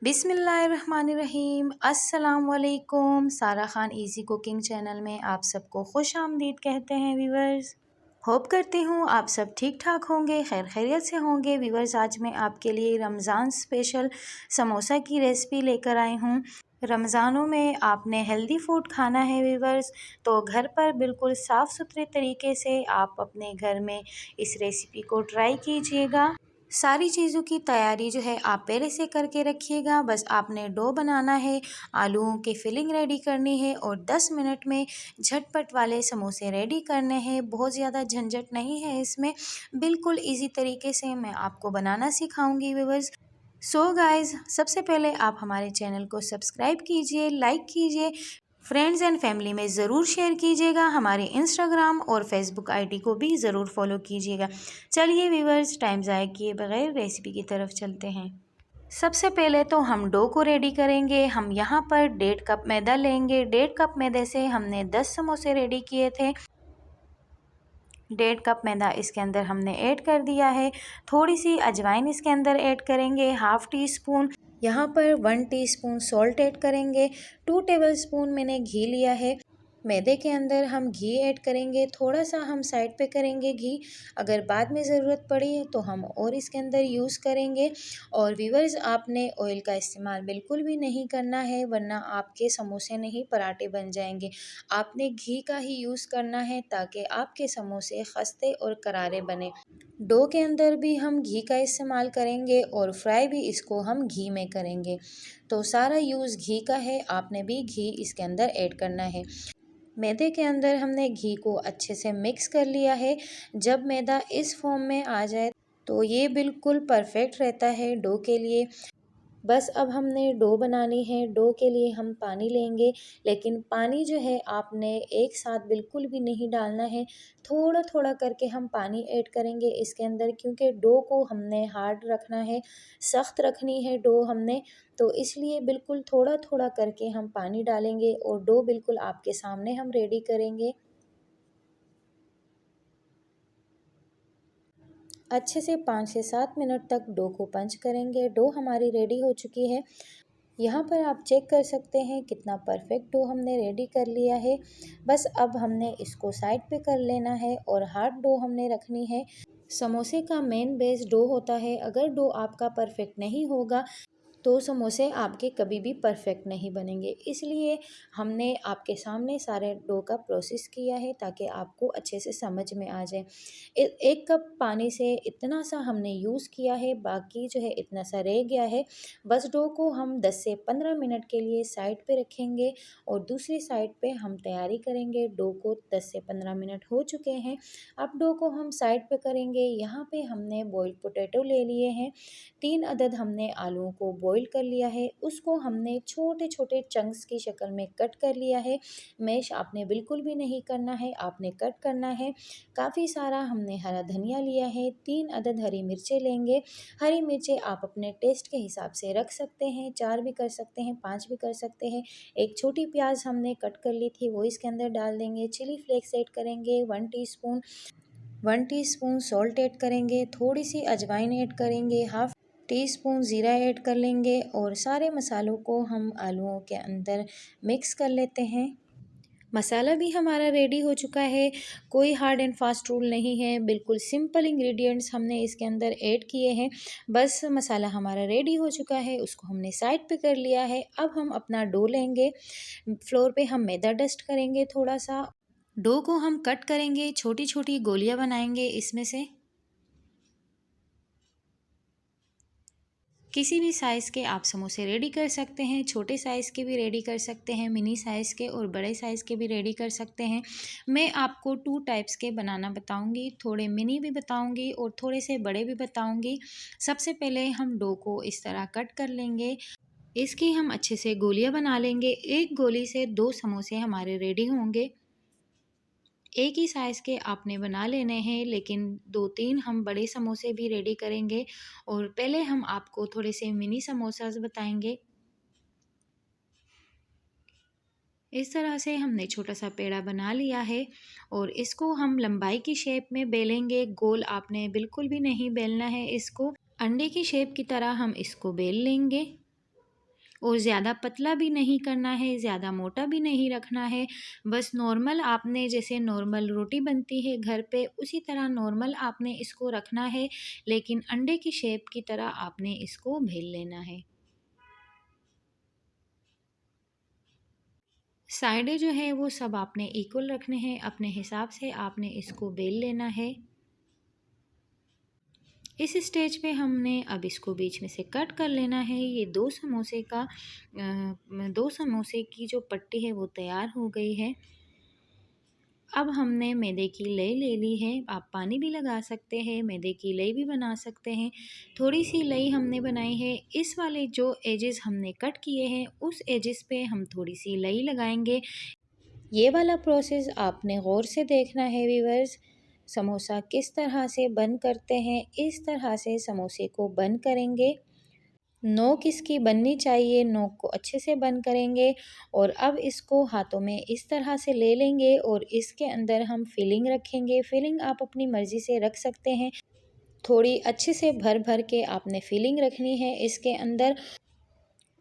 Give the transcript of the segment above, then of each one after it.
बिस्मिल्लाहिर्रहमानिर्रहीम। अस्सलाम वालेकुम। सारा खान इजी कुकिंग चैनल में आप सबको खुश आमदीद कहते हैं व्यूवर्स। होप करती हूँ आप सब ठीक ठाक होंगे, खैर खैरियत से होंगे। व्यूवर्स, आज मैं आपके लिए रमज़ान स्पेशल समोसा की रेसिपी लेकर आई हूँ। रमज़ानों में आपने हेल्दी फूड खाना है व्यूवर्स, तो घर पर बिल्कुल साफ़ सुथरे तरीके से आप अपने घर में इस रेसिपी को ट्राई कीजिएगा। सारी चीज़ों की तैयारी जो है आप पहले से करके रखिएगा। बस आपने डो बनाना है, आलूओं की फिलिंग रेडी करनी है और 10 मिनट में झटपट वाले समोसे रेडी करने हैं। बहुत ज़्यादा झंझट नहीं है इसमें, बिल्कुल इजी तरीके से मैं आपको बनाना सिखाऊंगी व्यूअर्स। सो गाइज़, सबसे पहले आप हमारे चैनल को सब्सक्राइब कीजिए, लाइक कीजिए, फ्रेंड्स एंड फैमिली में ज़रूर शेयर कीजिएगा। हमारे इंस्टाग्राम और फेसबुक आईडी को भी ज़रूर फॉलो कीजिएगा। चलिए व्यूवर्स, टाइम ज़ाया किए बगैर रेसिपी की तरफ चलते हैं। सबसे पहले तो हम डो को रेडी करेंगे। हम यहाँ पर 1.5 कप मैदा लेंगे। 1.5 कप मैदे से हमने 10 समोसे रेडी किए थे। 1.5 कप मैदा इसके अंदर हमने ऐड कर दिया है। थोड़ी सी अजवाइन इसके अंदर ऐड करेंगे, हाफ़ टी स्पून। यहाँ पर 1 टीस्पून सॉल्ट ऐड करेंगे। 2 टेबलस्पून मैंने घी लिया है। मैदे के अंदर हम घी ऐड करेंगे, थोड़ा सा हम साइड पे करेंगे घी, अगर बाद में ज़रूरत पड़ी तो हम और इसके अंदर यूज़ करेंगे। और व्यूवर्स, आपने ऑयल का इस्तेमाल बिल्कुल भी नहीं करना है, वरना आपके समोसे नहीं पराठे बन जाएंगे। आपने घी का ही यूज़ करना है ताकि आपके समोसे खस्ते और करारे बने। डो के अंदर भी हम घी का इस्तेमाल करेंगे और फ्राई भी इसको हम घी में करेंगे, तो सारा यूज़ घी का है। आपने भी घी इसके अंदर ऐड करना है। मैदे के अंदर हमने घी को अच्छे से मिक्स कर लिया है। जब मैदा इस फॉर्म में आ जाए तो ये बिल्कुल परफेक्ट रहता है डो के लिए। बस अब हमने डो बनानी है। डो के लिए हम पानी लेंगे, लेकिन पानी जो है आपने एक साथ बिल्कुल भी नहीं डालना है। थोड़ा थोड़ा करके हम पानी ऐड करेंगे इसके अंदर, क्योंकि डो को हमने हार्ड रखना है, सख्त रखनी है डो हमने, तो इसलिए बिल्कुल थोड़ा थोड़ा करके हम पानी डालेंगे और डो बिल्कुल आपके सामने हम रेडी करेंगे। अच्छे से 5 से 7 मिनट तक डो को पंच करेंगे। डो हमारी रेडी हो चुकी है। यहाँ पर आप चेक कर सकते हैं कितना परफेक्ट डो हमने रेडी कर लिया है। बस अब हमने इसको साइड पे कर लेना है और हार्ड डो हमने रखनी है। समोसे का मेन बेस डो होता है। अगर डो आपका परफेक्ट नहीं होगा तो समोसे आपके कभी भी परफेक्ट नहीं बनेंगे। इसलिए हमने आपके सामने सारे डो का प्रोसेस किया है ताकि आपको अच्छे से समझ में आ जाए। 1 कप पानी से इतना सा हमने यूज़ किया है, बाकी जो है इतना सा रह गया है। बस डो को हम 10 से 15 मिनट के लिए साइड पे रखेंगे और दूसरी साइड पे हम तैयारी करेंगे। डो को 10 से 15 मिनट हो चुके हैं। अब डो को हम साइड पे करेंगे। यहाँ पे हमने बॉइल्ड पोटैटो ले लिए हैं। 3 अदद हमने आलूओं को बॉईल कर लिया है। उसको हमने छोटे छोटे चंक्स की शक्ल में कट कर लिया है। मैश आपने बिल्कुल भी नहीं करना है, आपने कट करना है। काफ़ी सारा हमने हरा धनिया लिया है। 3 अदद हरी मिर्चें लेंगे। हरी मिर्चें आप अपने टेस्ट के हिसाब से रख सकते हैं, 4 भी कर सकते हैं, 5 भी कर सकते हैं। एक छोटी प्याज हमने कट कर ली थी, वो इसके अंदर डाल देंगे। चिली फ्लेक्स ऐड करेंगे 1 टीस्पून। 1 टीस्पून सॉल्ट ऐड करेंगे, थोड़ी सी अजवाइन ऐड करेंगे, हाफ़ टीस्पून ज़ीरा ऐड कर लेंगे और सारे मसालों को हम आलूओं के अंदर मिक्स कर लेते हैं। मसाला भी हमारा रेडी हो चुका है। कोई हार्ड एंड फास्ट रूल नहीं है, बिल्कुल सिंपल इंग्रेडिएंट्स हमने इसके अंदर ऐड किए हैं। बस मसाला हमारा रेडी हो चुका है, उसको हमने साइड पे कर लिया है। अब हम अपना डो लेंगे। फ्लोर पे हम मैदा डस्ट करेंगे थोड़ा सा। डो को हम कट करेंगे, छोटी छोटी गोलियां बनाएंगे इसमें से। किसी भी साइज़ के आप समोसे रेडी कर सकते हैं, छोटे साइज़ के भी रेडी कर सकते हैं, मिनी साइज़ के और बड़े साइज़ के भी रेडी कर सकते हैं। मैं आपको 2 टाइप्स के बनाना बताऊंगी, थोड़े मिनी भी बताऊंगी और थोड़े से बड़े भी बताऊंगी। सबसे पहले हम डो को इस तरह कट कर लेंगे। इसकी हम अच्छे से गोलियां बना लेंगे। एक गोली से 2 समोसे हमारे रेडी होंगे। एक ही साइज़ के आपने बना लेने हैं, लेकिन 2-3 हम बड़े समोसे भी रेडी करेंगे। और पहले हम आपको थोड़े से मिनी समोसास बताएंगे। इस तरह से हमने छोटा सा पेड़ा बना लिया है और इसको हम लंबाई की शेप में बेलेंगे। गोल आपने बिल्कुल भी नहीं बेलना है इसको, अंडे की शेप की तरह हम इसको बेल लेंगे। और ज़्यादा पतला भी नहीं करना है, ज़्यादा मोटा भी नहीं रखना है। बस नॉर्मल आपने जैसे नॉर्मल रोटी बनती है घर पे उसी तरह नॉर्मल आपने इसको रखना है, लेकिन अंडे की शेप की तरह आपने इसको बेल लेना है। साइडें जो है वो सब आपने इक्वल रखने हैं, अपने हिसाब से आपने इसको बेल लेना है। इस स्टेज पे हमने अब इसको बीच में से कट कर लेना है। ये दो समोसे की जो पट्टी है वो तैयार हो गई है। अब हमने मैदे की लई ले ली है। आप पानी भी लगा सकते हैं, मैदे की लई भी बना सकते हैं। थोड़ी सी लई हमने बनाई है। इस वाले जो एजेस हमने कट किए हैं उस एजेस पे हम थोड़ी सी लई लगाएंगे। ये वाला प्रोसेस आपने गौर से देखना है व्यूअर्स। समोसा किस तरह से बंद करते हैं, इस तरह से समोसे को बंद करेंगे। नोक इसकी बननी चाहिए, नोक को अच्छे से बंद करेंगे और अब इसको हाथों में इस तरह से ले लेंगे और इसके अंदर हम फिलिंग रखेंगे। फिलिंग आप अपनी मर्ज़ी से रख सकते हैं। थोड़ी अच्छे से भर भर के आपने फिलिंग रखनी है इसके अंदर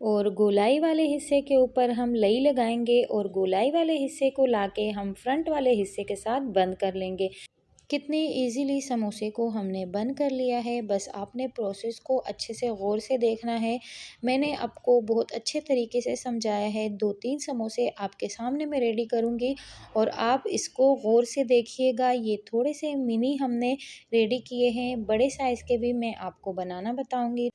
और गोलाई वाले हिस्से के ऊपर हम लई लगाएंगे और गोलाई वाले हिस्से को लाके हम फ्रंट वाले हिस्से के साथ बंद कर लेंगे। कितनी इजीली समोसे को हमने बंद कर लिया है। बस आपने प्रोसेस को अच्छे से गौर से देखना है। मैंने आपको बहुत अच्छे तरीके से समझाया है। 2-3 समोसे आपके सामने मैं रेडी करूँगी और आप इसको गौर से देखिएगा। ये थोड़े से मिनी हमने रेडी किए हैं, बड़े साइज़ के भी मैं आपको बनाना बताऊँगी।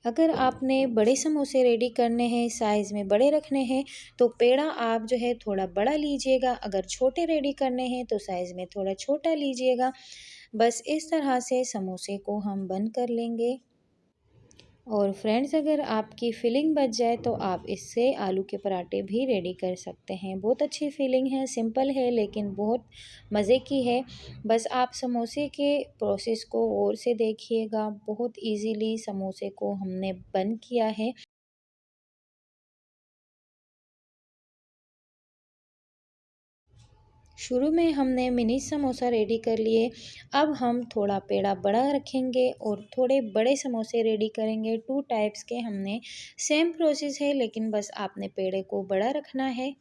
अगर आपने बड़े समोसे रेडी करने हैं, साइज़ में बड़े रखने हैं, तो पेड़ा आप जो है थोड़ा बड़ा लीजिएगा। अगर छोटे रेडी करने हैं तो साइज़ में थोड़ा छोटा लीजिएगा। बस इस तरह से समोसे को हम बंद कर लेंगे। और फ्रेंड्स, अगर आपकी फिलिंग बच जाए तो आप इससे आलू के पराठे भी रेडी कर सकते हैं। बहुत अच्छी फिलिंग है, सिंपल है लेकिन बहुत मज़े की है। बस आप समोसे के प्रोसेस को गौर से देखिएगा। बहुत इजीली समोसे को हमने बंद किया है। शुरू में हमने मिनी समोसा रेडी कर लिए। अब हम थोड़ा पेड़ा बड़ा रखेंगे और थोड़े बड़े समोसे रेडी करेंगे। 2 टाइप्स के हमने सेम प्रोसेस है लेकिन बस आपने पेड़े को बड़ा रखना है।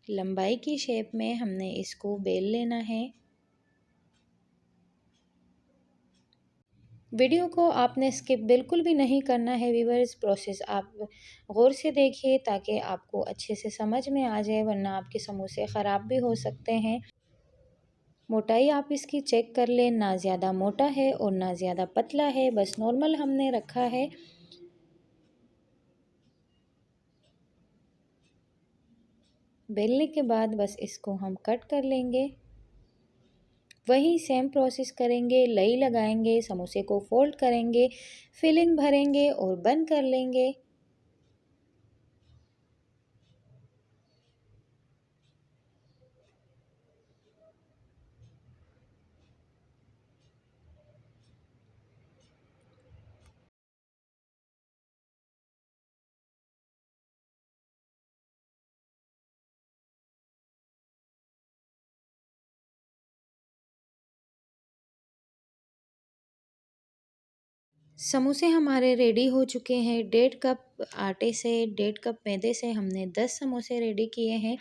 लंबाई की शेप में हमने इसको बेल लेना है। वीडियो को आपने स्किप बिल्कुल भी नहीं करना है व्यूअर्स। प्रोसेस आप गौर से देखिए ताकि आपको अच्छे से समझ में आ जाए, वरना आपके समोसे ख़राब भी हो सकते हैं। मोटाई आप इसकी चेक कर लें, ना ज़्यादा मोटा है और ना ज़्यादा पतला है, बस नॉर्मल हमने रखा है। बेलने के बाद बस इसको हम कट कर लेंगे। वही सेम प्रोसेस करेंगे, लई लगाएंगे, समोसे को फोल्ड करेंगे, फिलिंग भरेंगे और बंद कर लेंगे। समोसे हमारे रेडी हो चुके हैं। 1.5 कप आटे से 1.5 कप मैदे से हमने 10 समोसे रेडी किए हैं।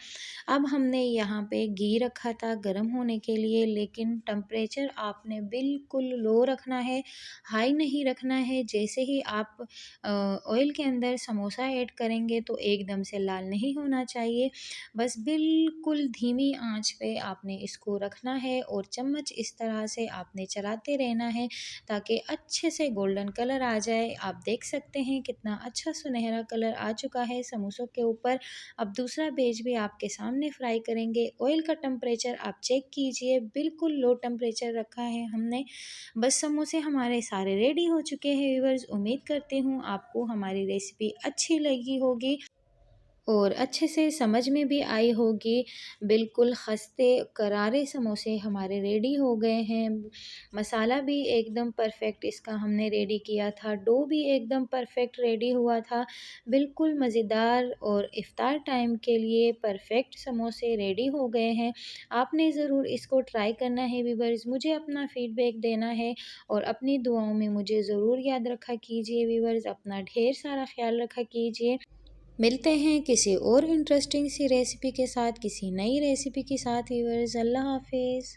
अब हमने यहाँ पे घी रखा था गरम होने के लिए, लेकिन टेम्परेचर आपने बिल्कुल लो रखना है, हाई नहीं रखना है। जैसे ही आप ऑयल के अंदर समोसा ऐड करेंगे तो एकदम से लाल नहीं होना चाहिए। बस बिल्कुल धीमी आंच पे आपने इसको रखना है और चम्मच इस तरह से आपने चलाते रहना है ताकि अच्छे से गोल्डन कलर आ जाए। आप देख सकते हैं कितना अच्छा सुनहरा कलर आ चुका है समोसों के ऊपर। अब दूसरा बेच भी आपके सामने फ्राई करेंगे। ऑयल का टेम्परेचर आप चेक कीजिए, बिल्कुल लो टेम्परेचर रखा है हमने। बस समोसे हमारे सारे रेडी हो चुके हैं व्यूअर्स। उम्मीद करती हूँ आपको हमारी रेसिपी अच्छी लगी होगी। और अच्छे से समझ में भी आई होगी। बिल्कुल खस्ते करारे समोसे हमारे रेडी हो गए हैं। मसाला भी एकदम परफ़ेक्ट इसका हमने रेडी किया था, डो भी एकदम परफ़ेक्ट रेडी हुआ था। बिल्कुल मज़ेदार और इफ़्तार टाइम के लिए परफ़ेक्ट समोसे रेडी हो गए हैं। आपने ज़रूर इसको ट्राई करना है व्यूअर्स, मुझे अपना फ़ीडबैक देना है और अपनी दुआओं में मुझे ज़रूर याद रखा कीजिए व्यूअर्स। अपना ढेर सारा ख़्याल रखा कीजिए। मिलते हैं किसी और इंटरेस्टिंग सी रेसिपी के साथ, किसी नई रेसिपी के साथ व्यूअर्स। अल्लाह हाफ़िज़।